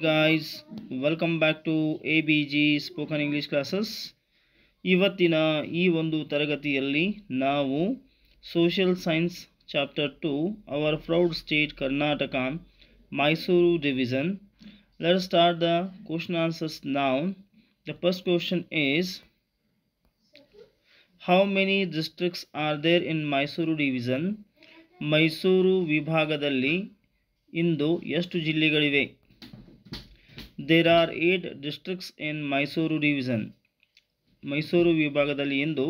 guys, welcome back to ABG Spoken English Classes. ಇವತ್ತಿನ ಈ ಒಂದು ತರಗತಿಯಲ್ಲಿ ನಾವು social science chapter 2 our proud state Karnataka Mysuru division. Let's start the question answers now. The first question is, how many districts are there in Mysuru division? Mysuru ವಿಭಾಗದಲ್ಲಿ ಇಂದು ಎಷ್ಟು ಜಿಲ್ಲೆಗಳಿವೆ? There are 8 districts in Mysuru division. Mysuru ವಿಭಾಗದಲ್ಲಿ ಇಂದು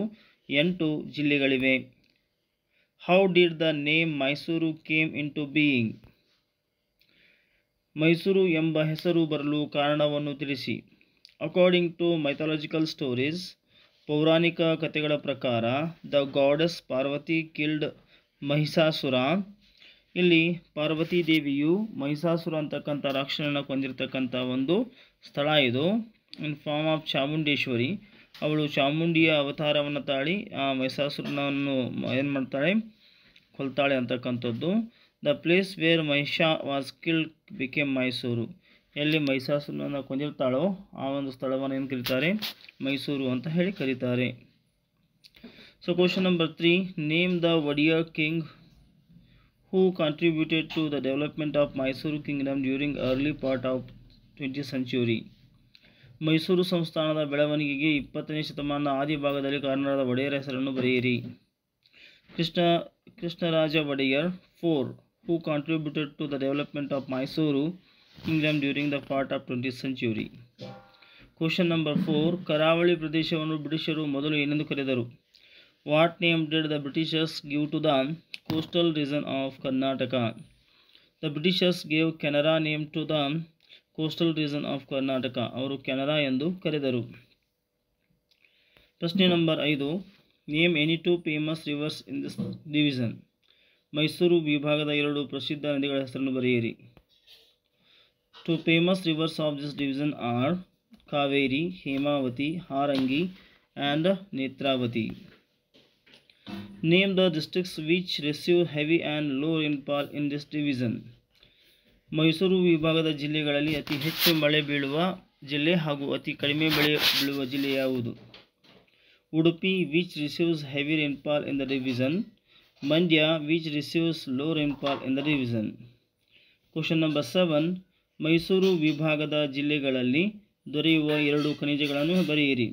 8 ಜಿಲ್ಲೆಗಳಿವೆ. How did the name Mysuru came into being? Mysuru ಎಂಬ ಹೆಸರು ಬರಲು ಕಾರಣವನ್ನು ತಿಳಿಸಿ. According to mythological stories, ಪೌರಾಣಿಕ ಕಥೆಗಳ ಪ್ರಕಾರ, the goddess Parvati killed Mahishasura. ಇಲ್ಲಿ ಪಾರ್ವತಿ ದೇವಿಯು ಮಹಿಷಾಸುರ ಅಂತಕ್ಕಂಥ ರಾಕ್ಷಸನನ್ನು ಕೊಂದಿರತಕ್ಕಂಥ ಒಂದು ಸ್ಥಳ ಇದು. ಇನ್ ಫಾರ್ಮ್ ಆಫ್ ಚಾಮುಂಡೇಶ್ವರಿ, ಅವಳು ಚಾಮುಂಡಿಯ ಅವತಾರವನ್ನು ತಾಳಿ ಆ ಮಹಿಷಾಸುರನನ್ನು ಏನು ಮಾಡ್ತಾಳೆ, ಕೊಲ್ತಾಳೆ ಅಂತಕ್ಕಂಥದ್ದು. The place where Mahisha was killed became Mysuru. ಎಲ್ಲಿ ಮಹಿಷಾಸುರನನ್ನು ಕೊಂದಿರ್ತಾಳೋ ಆ ಒಂದು ಸ್ಥಳವನ್ನು ಏನು ಕರೀತಾರೆ, ಮೈಸೂರು ಅಂತ ಹೇಳಿ ಕರೀತಾರೆ. So question number 3, name the Wodeyar king who contributed to the development of Mysuru kingdom during early part of 20th century. Mysuru ಸಂಸ್ಥಾನದ ಬೆಳವಣಿಗೆಗೆ 20ನೇ ಶತಮಾನದ ಆದಿ ಭಾಗದಲ್ಲಿ ಕಾರಣರಾದ ಒಡೆಯರ ಹೆಸರನ್ನು ಬರೆಯಿರಿ. Krishnaraja Wadiyar. 4, who contributed to the development of Mysuru kingdom during the part of 20th century. Question number 4, ಕರಾವಳಿ ಪ್ರದೇಶವನ್ನು ಬ್ರಿಟಿಷರು ಮೊದಲು ಏನೆಂದು ಕರೆದರು? What name did the Britishers give to the coastal region of Karnataka? The Britishers gave Canara name to the coastal region of Karnataka. ಅವರು ಕೆನರಾ ಎಂದು ಕರೆದರು. ಪ್ರಶ್ನೆ number 5, name any 2 famous rivers in this division. Mysuru ವಿಭಾಗದ 2 ಪ್ರಸಿದ್ಧ ನದಿಗಳ ಹೆಸರನ್ನು ಬರೆಯಿರಿ. 2 famous rivers of this division are Kaveri, Hemavathi, Harangi and Netravathi. Name the districts which receive heavy and low rainfall in this division. Mysuru ವಿಭಾಗದ ಜಿಲ್ಲೆಗಳಲ್ಲಿ ಅತಿ ಹೆಚ್ಚು ಮಳೆ ಬೀಳುವ ಜಿಲ್ಲೆ ಹಾಗೂ ಅತಿ ಕಡಿಮೆ ಮಳೆ ಬೀಳುವ ಜಿಲ್ಲೆ ಯಾವುದು? Udupi which receives heavy rainfall in the division. Mandya which receives low rainfall in the division. Question number 7, Mysuru ವಿಭಾಗದ ಜಿಲ್ಲೆಗಳಲ್ಲಿ ದೊರೆಯುವ 2 ಖನಿಜಗಳನ್ನು ಬರೆಯಿರಿ.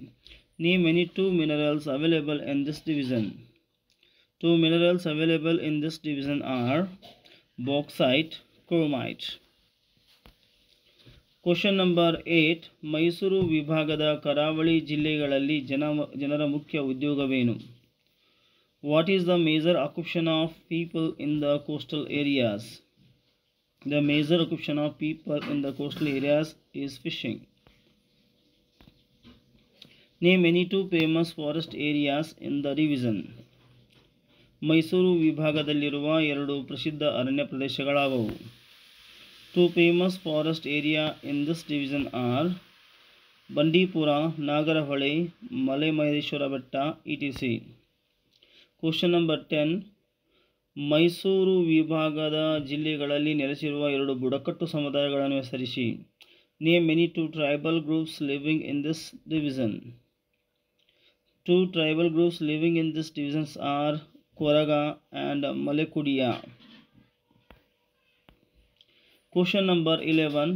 Name any 2 minerals available in this division. 2 minerals available in this division are bauxite, chromite. Question number 8, Mysuru ವಿಭಾಗದ ಕರಾವಳಿ ಜಿಲ್ಲೆಗಳಲ್ಲಿ ಜನರ ಮುಖ್ಯ ಉದ್ಯೋಗವೇನು? What is the major occupation of people in the coastal areas? The major occupation of people in the coastal areas is fishing. Name any 2 famous forest areas in the division. Mysuru ವಿಭಾಗದಲ್ಲಿರುವ 2 ಪ್ರಸಿದ್ಧ ಅರಣ್ಯ ಪ್ರದೇಶಗಳಾವವು? 2 famous forest area in this division are Bandipur, Nagarahole, Male Mahadeshwara ಬೆಟ್ಟ etc. Question number 10, Mysuru ವಿಭಾಗದ ಜಿಲ್ಲೆಗಳಲ್ಲಿ ನೆಲೆಸಿರುವ 2 ಬುಡಕಟ್ಟು ಸಮುದಾಯಗಳನ್ನು ಹೆಸರಿಸಿ. Name any 2 tribal groups living in this division. 2 tribal groups living in this divisions are Koraga and Malekudiya. Question number 11,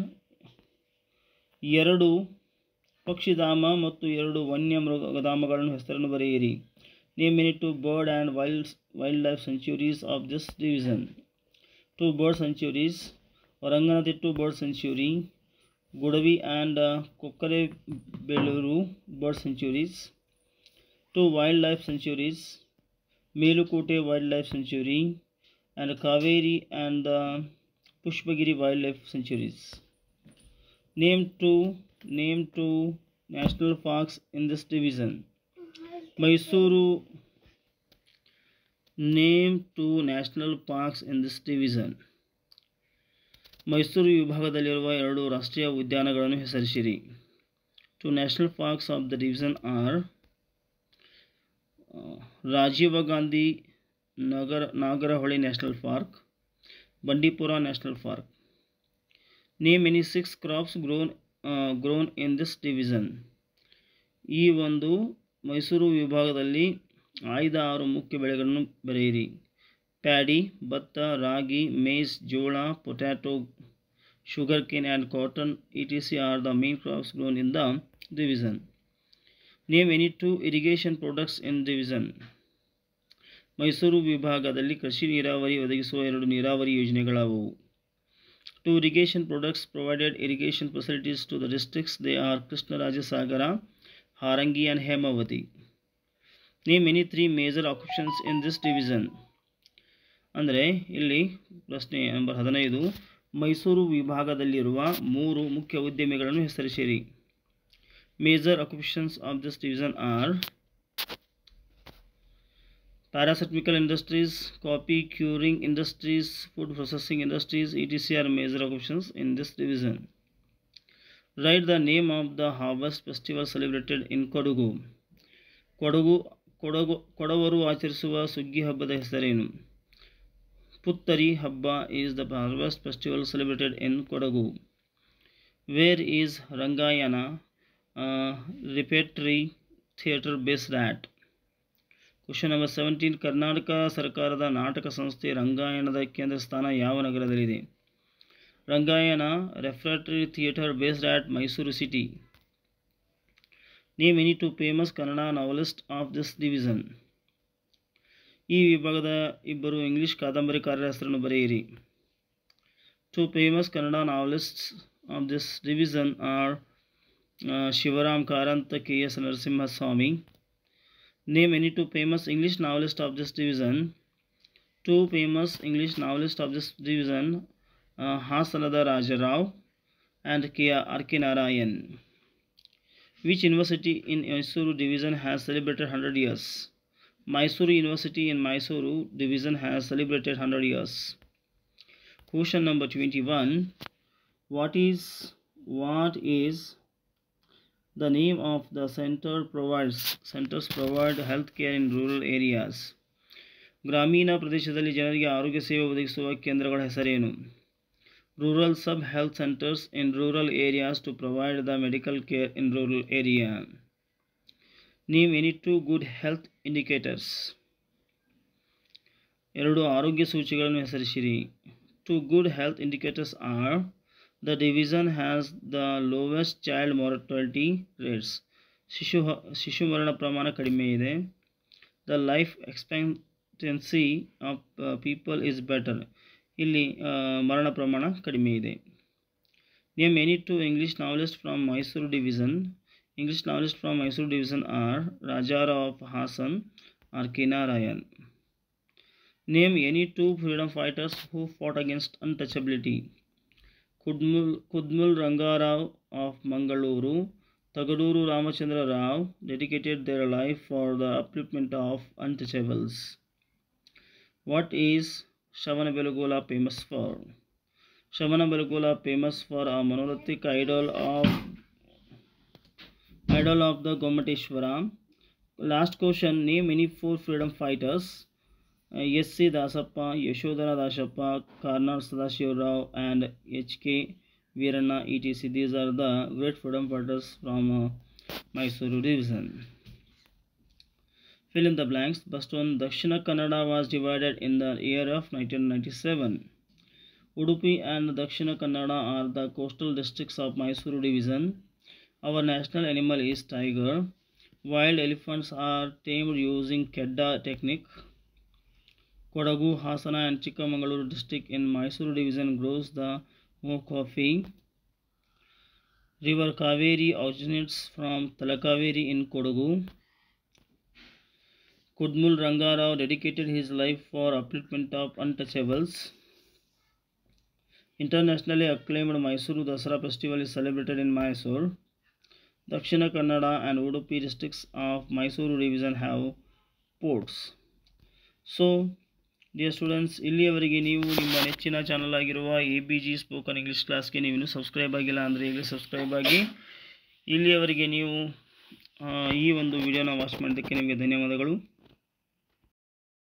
2 ಪಕ್ಷಿಧಾಮ ಮತ್ತು 2 ವನ್ಯ ಮೃಗಧಾಮಗಳನ್ನು ಹೆಸರನ್ನು ಬರೆಯಿರಿ. Name any 2 bird and wildlife sanctuaries of this division. 2 bird sanctuaries, Ranganathittu bird sanctuary, Gudavi and Kokkrebellur bird sanctuaries. 2 wildlife sanctuaries, Melukote wildlife sanctuary and Kaveri and the Pushpagiri wildlife sanctuaries. Name 2 national parks in this division. Mysuru. Name 2 national parks in this division. Mysuru ವಿಭಾಗದಲ್ಲಿರುವ 2 ರಾಷ್ಟ್ರೀಯ ಉದ್ಯಾನಗಳನ್ನು ಹೆಸರಿಸಿರಿ. 2 national parks of the division are Rajiv Gandhi Nagarahole national park, Bandipur national park. Name any 6 crops grown in this division. ಈ ಒಂದು ಮೈಸೂರು ವಿಭಾಗದಲ್ಲಿ ಆಯ್ದ 6 ಮುಖ್ಯ ಬೆಳೆಗಳನ್ನು ಬರೆಯಿರಿ. ಪ್ಯಾಡಿ, ಭತ್ತ, ರಾಗಿ, ಮೇಜ್, ಜೋಳ, potato, sugar cane and cotton etc. are the main crops grown in the division. Name any 2 irrigation products in division. Mysuru ವಿಭಾಗದಲ್ಲಿ ಕೃಷಿ ನೀರಾವರಿ ಒದಗಿಸುವ 2 ನೀರಾವರಿ ಯೋಜನೆಗಳಾವುವು? 2 irrigation products provided irrigation facilities to the districts. They are Krishnarajasagara, Harangi and Hemavati. Name any 3 major occupations in this division. ಅಂದರೆ ಇಲ್ಲಿ ಪ್ರಶ್ನೆ number 15, Mysuru ವಿಭಾಗದಲ್ಲಿರುವ 3 ಮುಖ್ಯ ಉದ್ಯಮಿಗಳನ್ನು ಹೆಸರಿಸಿರಿ. Major occupations of this division are paracetamol industries, coffee curing industries, food processing industries etc. are major occupations in this division. Write the name of the harvest festival celebrated in Kodagu. ಕೊಡವರು ಆಚರಿಸುವ ಸುಗ್ಗಿ ಹಬ್ಬದ ಹೆಸರೇನು? ಪುತ್ತರಿ ಹಬ್ಬ is the harvest festival celebrated in Kodagu. Where is Rangayana repertory theatre based at? Question number 17. Karnataka ಸರ್ಕಾರದ ನಾಟಕ ಸಂಸ್ಥೆ ರಂಗಾಯಣದ ಕೇಂದ್ರ ಸ್ಥಾನ ಯಾವ ನಗರದಲ್ಲಿದೆ? Rangayana repertory theatre based at Mysuru city. Name any 2 famous Kannada novelist of this division. ಈ ವಿಭಾಗದ 2 ಇಂಗ್ಲಿಷ್ ಕಾದಂಬರಿಕಾರರ ಹೆಸರನ್ನು ಬರೆಯಿರಿ. 2 famous Kannada novelists of this division are Shivaram Karanta, K.S. Narasimha Swamy. Name any 2 famous English novelists of this division. 2 famous English novelists of this division, Hasalada Rajarao and R.K. Narayan. Which university in Mysuru division has celebrated 100 years? Mysuru University in Mysuru division has celebrated 100 years. Question number 21. What is the name of the centers provide health care in rural areas? ಗ್ರಾಮೀಣ ಪ್ರದೇಶದಲ್ಲಿ ಜನರಿಗೆ ಆರೋಗ್ಯ ಸೇವೆ ಒದಗಿಸುವ ಕೇಂದ್ರಗಳ ಹೆಸರೇನು? Rural sub health centres in rural areas to provide the medical care in rural area. Name any 2 good health indicators. 2 ಆರೋಗ್ಯ ಸೂಚಿಗಳನ್ನು ಹೆಸರಿಸಿರಿ. 2 good health indicators are: the division has the lowest child mortality rates. ಶಿಶು ಮರಣ ಪ್ರಮಾಣ ಕಡಿಮೆ ಇದೆ. The life expectancy of people is better. ಇಲ್ಲಿ ಮರಣ ಪ್ರಮಾಣ ಕಡಿಮೆ ಇದೆ. Name any 2 English novelists from Mysuru division. English novelists from Mysuru division are Rajarao of Hassan, R.K. Narayan. Name any 2 freedom fighters who fought against untouchability. Kudmul Rangarao of Mangaluru, Tagaduru Ramachandra Rao dedicated their life for the upliftment of untouchables. What is Shravanabelogola famous for? Shravanabelogola famous for a monolithic idol of the Gomateshwara. Last question. Name any 4 freedom fighters. S.C. Dasappa, Yashodhara Dasappa, Karnar Sadashivarao and H.K. Veeranna etc. These are the great freedom fighters from Mysuru division. Fill in the blanks. First one, Dakshina Kannada was divided in the year of 1997. Udupi and Dakshina Kannada are the coastal districts of Mysuru division. Our national animal is tiger. Wild elephants are tamed using Kedda technique. Kodagu, Hasana and Chikkamangaluru district in Mysuru division grows the coffee. River Kaveri originates from Talakaveri in Kodagu. Kudmul Rangarao dedicated his life for upliftment of untouchables. Internationally acclaimed Mysuru Dasara festival is celebrated in Mysore. Dakshina Kannada and Udupi districts of Mysuru division have ports. So, dear students, ಇಲ್ಲಿಯವರೆಗೆ ನೀವು ನಿಮ್ಮ ನೆಚ್ಚಿನ channel ಆಗಿರುವ ABG spoken English ಕ್ಲಾಸ್ಗೆ ನೀವು subscribe ಆಗಿಲ್ಲ ಅಂದರೆ ಈಗಲೇ ಸಬ್ಸ್ಕ್ರೈಬ್ ಆಗಿ. ಇಲ್ಲಿಯವರೆಗೆ ನೀವು ಈ ಒಂದು ವಿಡಿಯೋನ ವಾಚ್ ಮಾಡಿದ್ದಕ್ಕೆ ನಿಮಗೆ ಧನ್ಯವಾದಗಳು.